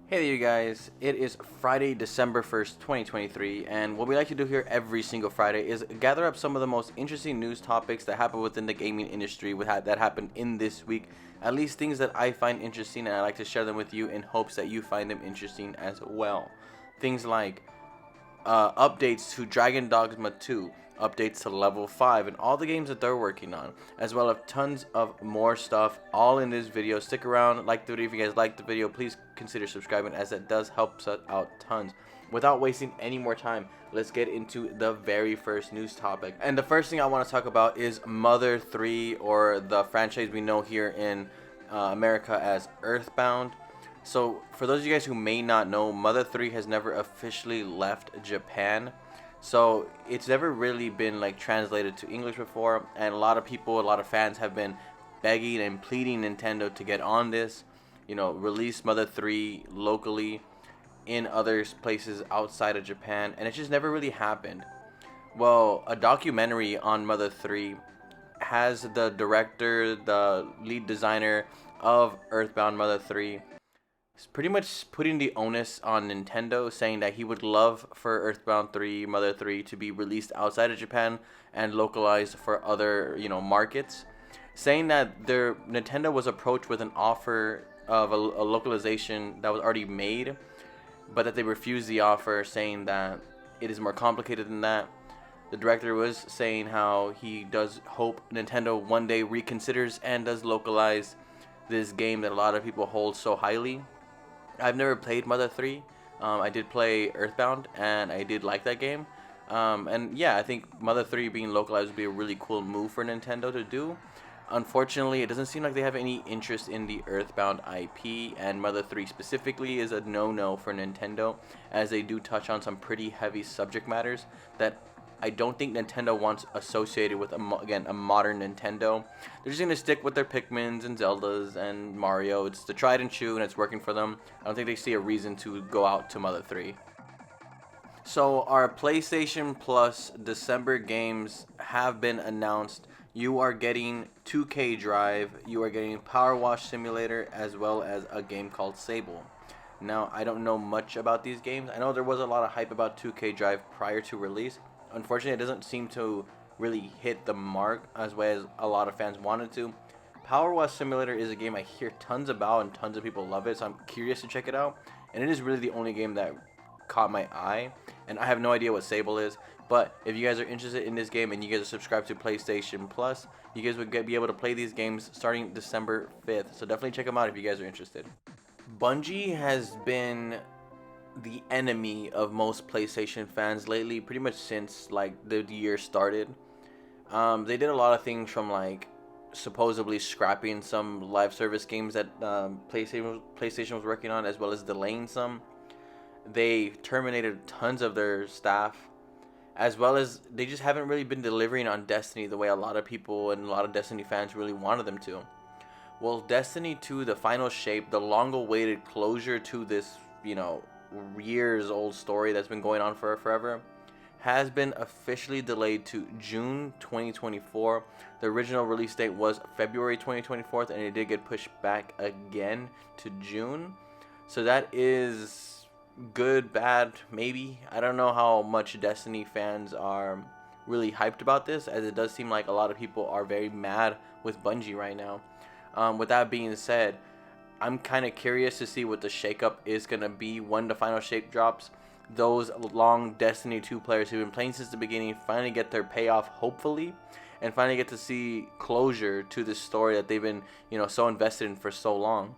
Hey there, you guys. It is Friday, December 1st, 2023, and what we like to do here every single Friday is gather up some of the most interesting news topics that happen within the gaming industry that happened in this week. At least things that I find interesting, and I like to share them with you in hopes that you find them interesting as well. Things like updates to Dragon Dogma 2, updates to Level 5, and all the games that they're working on, as well as tons of more stuff, all in this video. Stick around, like the video. If you guys like the video, please consider subscribing, as that does help us out tons. Without wasting any more time, let's get into the very first news topic. And the first thing I want to talk about is Mother 3, or the franchise we know here in America as Earthbound. So, for those of you guys who may not know, Mother 3 has never officially left Japan. So, it's never really been like translated to English before, and a lot of people, a lot of fans have been begging and pleading Nintendo to get on this, release Mother 3 locally in other places outside of Japan, and it just never really happened. Well, a documentary on Mother 3 has the director, the lead designer of Earthbound Mother 3, pretty much putting the onus on Nintendo, saying that he would love for Earthbound 3, Mother 3 to be released outside of Japan and localized for other, markets. Saying that Nintendo was approached with an offer of a localization that was already made, but that they refused the offer, saying that it is more complicated than that. The director was saying how he does hope Nintendo one day reconsiders and does localize this game that a lot of people hold so highly. I've never played Mother 3. I did play Earthbound, and I did like that game. And yeah, I think Mother 3 being localized would be a really cool move for Nintendo to do. Unfortunately, it doesn't seem like they have any interest in the Earthbound IP, and Mother 3 specifically is a no-no for Nintendo, as they do touch on some pretty heavy subject matters that I don't think Nintendo wants associated with, a modern Nintendo. They're just going to stick with their Pikmins and Zeldas and Mario. It's the tried and true, and it's working for them. I don't think they see a reason to go out to Mother 3. So our PlayStation Plus December games have been announced. You are getting 2K Drive, you are getting Power Wash Simulator, as well as a game called Sable. Now, I don't know much about these games. I know there was a lot of hype about 2K Drive prior to release. Unfortunately, it doesn't seem to really hit the mark as well as a lot of fans wanted to. Power Wash Simulator is a game I hear tons about, and tons of people love it, so I'm curious to check it out. And it is really the only game that caught my eye, and I have no idea what Sable is. But if you guys are interested in this game and you guys are subscribed to PlayStation Plus, you guys would be able to play these games starting December 5th. So definitely check them out if you guys are interested. Bungie has been the enemy of most PlayStation fans lately, pretty much since like the year started. They did a lot of things, from like supposedly scrapping some live service games that PlayStation was working on, as well as delaying some. They terminated tons of their staff, as well as they just haven't really been delivering on Destiny the way a lot of people and a lot of Destiny fans really wanted them to. Well, Destiny 2, the final shape, the long-awaited closure to this, years old story that's been going on for forever, has been officially delayed to June 2024. The original release date was February 2024, and it did get pushed back again to June. So that is good, bad, maybe. I don't know how much Destiny fans are really hyped about this, as it does seem like a lot of people are very mad with Bungie right now. With that being said, I'm kind of curious to see what the shakeup is going to be when the final shape drops. Those long Destiny 2 players who've been playing since the beginning finally get their payoff, hopefully, and finally get to see closure to this story that they've been, so invested in for so long.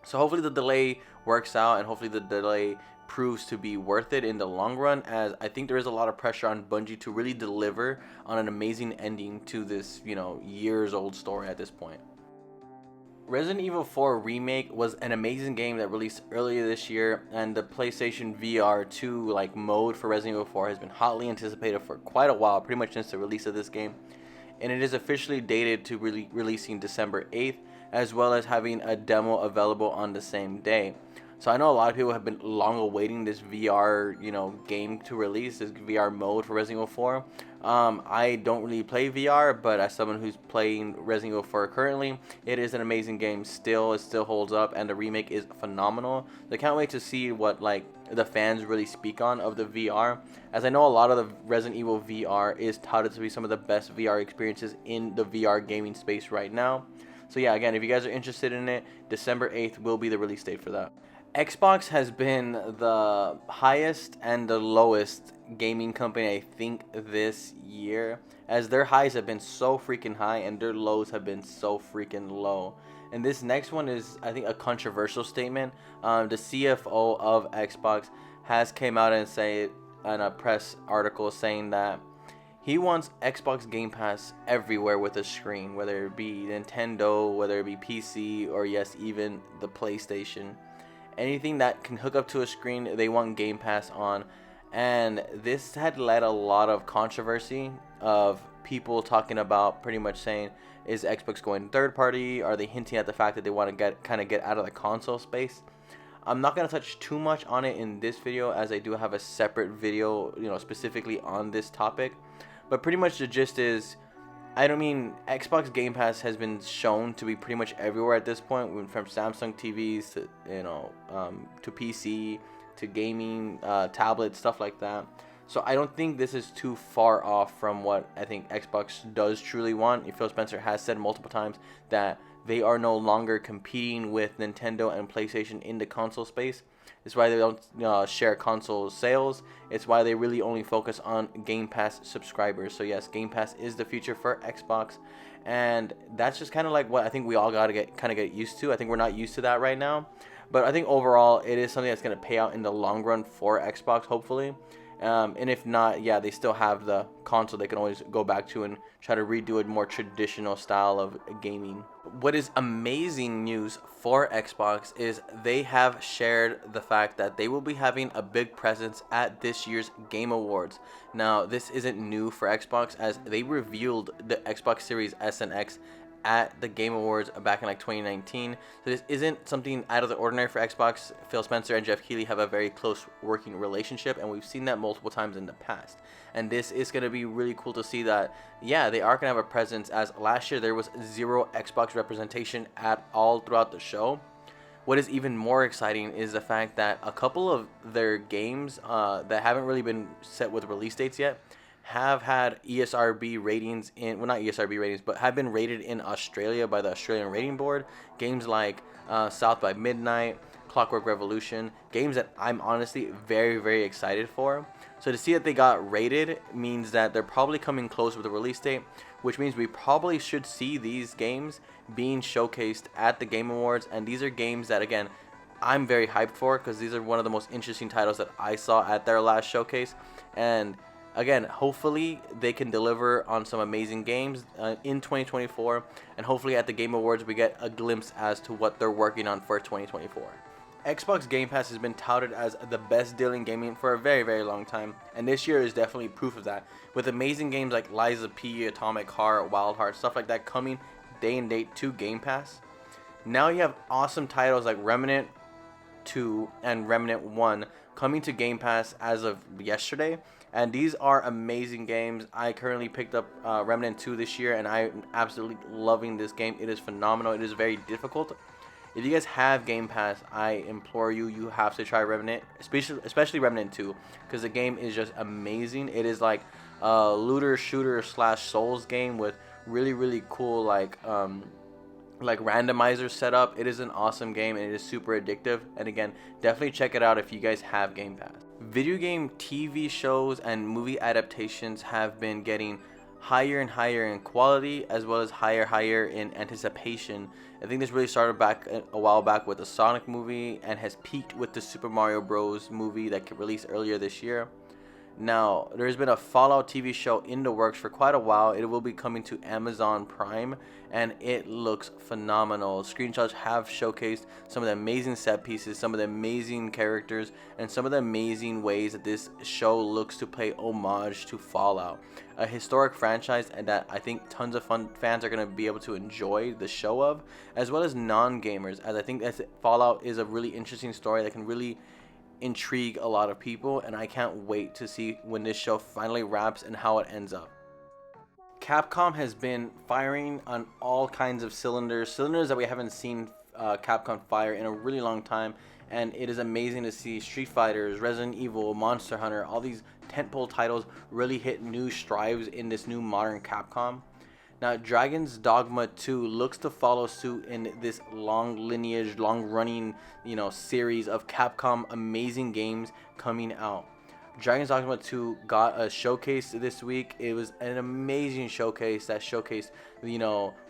So hopefully the delay works out, and hopefully the delay proves to be worth it in the long run, as I think there is a lot of pressure on Bungie to really deliver on an amazing ending to this, years old story at this point. Resident Evil 4 Remake was an amazing game that released earlier this year, and the PlayStation VR 2 mode for Resident Evil 4 has been hotly anticipated for quite a while, pretty much since the release of this game. And it is officially dated to releasing December 8th, as well as having a demo available on the same day. So I know a lot of people have been long awaiting this VR, game to release, this VR mode for Resident Evil 4. I don't really play VR, but as someone who's playing Resident Evil 4 currently, it is an amazing game still. It still holds up, and the remake is phenomenal. So I can't wait to see what the fans really speak on of the VR, as I know a lot of the Resident Evil VR is touted to be some of the best VR experiences in the VR gaming space right now. So yeah, again, if you guys are interested in it, December 8th will be the release date for that. Xbox has been the highest and the lowest gaming company, I think, this year, as their highs have been so freaking high and their lows have been so freaking low. And this next one is, I think, a controversial statement. The CFO of Xbox has came out and said in a press article saying that he wants Xbox Game Pass everywhere with a screen, whether it be Nintendo, whether it be PC, or yes, even the PlayStation. Anything that can hook up to a screen, they want Game Pass on. And this had led a lot of controversy of people talking about pretty much saying, is Xbox going third party? Are they hinting at the fact that they want to get out of the console space? I'm not going to touch too much on it in this video, as I do have a separate video, specifically on this topic. But pretty much the gist is, Xbox Game Pass has been shown to be pretty much everywhere at this point, from Samsung TVs to to PC to gaming, tablets, stuff like that. So I don't think this is too far off from what I think Xbox does truly want. Phil Spencer has said multiple times that they are no longer competing with Nintendo and PlayStation in the console space. It's why they don't share console sales. It's why they really only focus on Game Pass subscribers. So yes, Game Pass is the future for Xbox, and that's just kind of like what I think we all gotta get used to. I think we're not used to that right now, but I think overall it is something that's gonna pay out in the long run for Xbox, hopefully. And if not, yeah, they still have the console they can always go back to and try to redo a more traditional style of gaming. What is amazing news for Xbox is they have shared the fact that they will be having a big presence at this year's Game Awards. Now, this isn't new for Xbox, as they revealed the Xbox Series S and X at the Game Awards back in 2019. So this isn't something out of the ordinary for Xbox. Phil Spencer and Jeff Keighley have a very close working relationship, and we've seen that multiple times in the past. And this is going to be really cool to see that, yeah, they are going to have a presence, as last year there was zero Xbox representation at all throughout the show. What is even more exciting is the fact that a couple of their games that haven't really been set with release dates yet have had ESRB ratings not ESRB ratings, but have been rated in Australia by the Australian Rating Board. Games like South by Midnight, Clockwork Revolution, games that I'm honestly very, very excited for. So to see that they got rated means that they're probably coming close with the release date, which means we probably should see these games being showcased at the Game Awards. And these are games that, again, I'm very hyped for, because these are one of the most interesting titles that I saw at their last showcase. And again, hopefully they can deliver on some amazing games in 2024, and hopefully at the Game Awards we get a glimpse as to what they're working on for 2024. Xbox Game Pass has been touted as the best deal in gaming for a very, very long time, and this year is definitely proof of that, with amazing games like Lies of P, Atomic Heart, Wild Heart, stuff like that coming day and date to Game Pass. Now you have awesome titles like Remnant 2 and Remnant 1 coming to Game Pass as of yesterday. And these are amazing games. I currently picked up Remnant 2 this year, and I'm absolutely loving this game. It is phenomenal. It is very difficult. If you guys have Game Pass, I implore you, you have to try Remnant, especially Remnant 2, because the game is just amazing. It is like a looter shooter / Souls game with really, really cool randomizer setup. It is an awesome game, and it is super addictive. And again, definitely check it out if you guys have Game Pass. Video game TV shows and movie adaptations have been getting higher and higher in quality, as well as higher in anticipation. I think this really started back a while back with the Sonic movie, and has peaked with the Super Mario Bros. Movie that released earlier this year. Now, there's been a Fallout TV show in the works for quite a while. It will be coming to Amazon Prime, and it looks phenomenal. Screenshots have showcased some of the amazing set pieces, some of the amazing characters, and some of the amazing ways that this show looks to pay homage to Fallout, a historic franchise, and that I think tons of fans are going to be able to enjoy the show of, as well as non-gamers, as I think that Fallout is a really interesting story that can really intrigue a lot of people, and I can't wait to see when this show finally wraps and how it ends up. Capcom has been firing on all kinds of cylinders that we haven't seen Capcom fire in a really long time, and it is amazing to see Street Fighters, Resident Evil, Monster Hunter, all these tentpole titles really hit new strides in this new modern Capcom. Now, Dragon's Dogma 2 looks to follow suit in this long lineage, long running, series of Capcom amazing games coming out. Dragon's Dogma 2 got a showcase this week. It was an amazing showcase that showcased,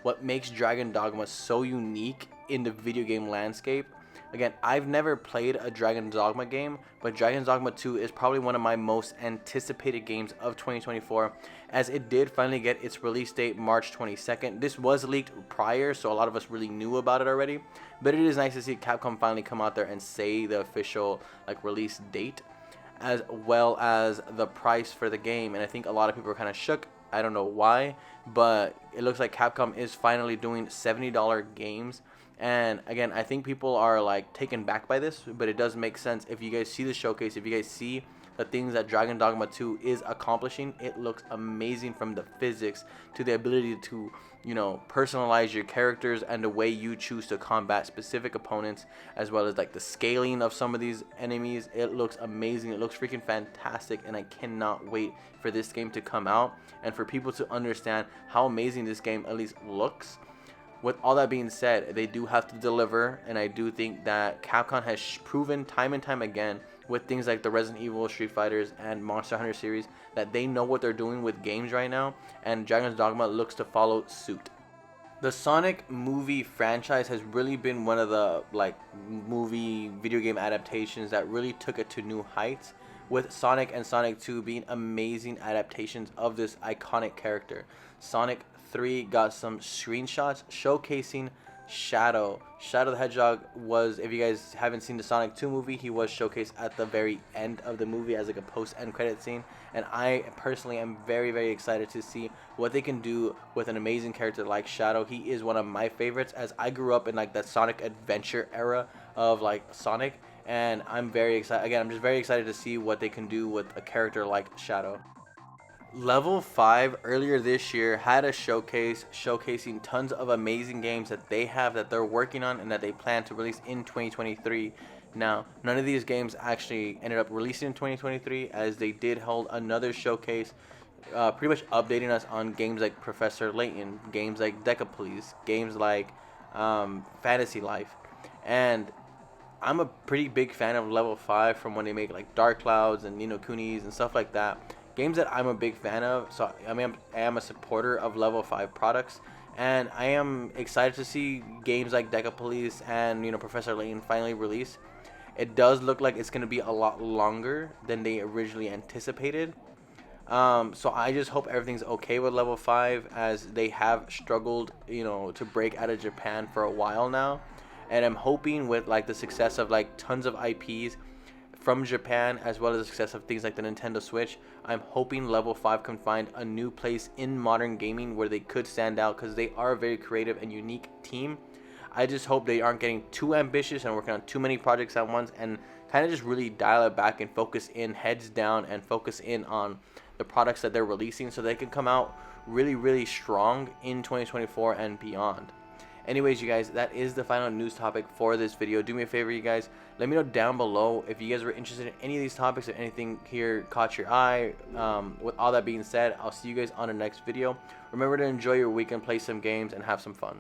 what makes Dragon Dogma so unique in the video game landscape. Again, I've never played a Dragon's Dogma game, but Dragon's Dogma 2 is probably one of my most anticipated games of 2024, as it did finally get its release date March 22nd. This was leaked prior, so a lot of us really knew about it already, but it is nice to see Capcom finally come out there and say the official release date, as well as the price for the game. And I think a lot of people are kind of shook. I don't know why, but it looks like Capcom is finally doing $70 games. And again, I think people are taken back by this, but it does make sense. If you guys see the showcase, if you guys see the things that Dragon Dogma 2 is accomplishing, it looks amazing, from the physics to the ability to, personalize your characters and the way you choose to combat specific opponents, as well as the scaling of some of these enemies. It looks amazing. It looks freaking fantastic, and I cannot wait for this game to come out and for people to understand how amazing this game at least looks. With all that being said, they do have to deliver, and I do think that Capcom has proven time and time again with things like the Resident Evil, Street Fighters, and Monster Hunter series that they know what they're doing with games right now, and Dragon's Dogma looks to follow suit. The Sonic movie franchise has really been one of the movie video game adaptations that really took it to new heights, with Sonic and Sonic 2 being amazing adaptations of this iconic character. Sonic 3 got some screenshots showcasing Shadow. Shadow the Hedgehog was, if you guys haven't seen the Sonic 2 movie, he was showcased at the very end of the movie as a post-end credit scene. And I personally am very, very excited to see what they can do with an amazing character like Shadow. He is one of my favorites, as I grew up in the Sonic Adventure era of Sonic. And I'm very excited. Again, I'm just very excited to see what they can do with a character like Shadow. Level 5 earlier this year had a showcase showcasing tons of amazing games that they're working on and that they plan to release in 2023. Now, none of these games actually ended up releasing in 2023, as they did hold another showcase pretty much updating us on games like Professor Layton, games like Decaplease, games like Fantasy Life. And I'm a pretty big fan of Level 5 from when they make Dark Clouds and Kunis and stuff like that. Games that I'm a big fan of, so I am a supporter of Level 5 products, and I am excited to see games like Decaplease and Professor Layton finally release. It does look like it's going to be a lot longer than they originally anticipated, so I just hope everything's okay with Level 5, as they have struggled to break out of Japan for a while now, and I'm hoping with the success of tons of IPs from Japan, as well as the success of things like the Nintendo Switch, I'm hoping Level 5 can find a new place in modern gaming where they could stand out, because they are a very creative and unique team. I just hope they aren't getting too ambitious and working on too many projects at once, and kind of just really dial it back and focus in, heads down, and focus in on the products that they're releasing, so they can come out really, really strong in 2024 and beyond. Anyways, you guys, that is the final news topic for this video. Do me a favor, you guys, let me know down below if you guys were interested in any of these topics, or anything here caught your eye. With all that being said, I'll see you guys on the next video. Remember to enjoy your weekend, play some games, and have some fun.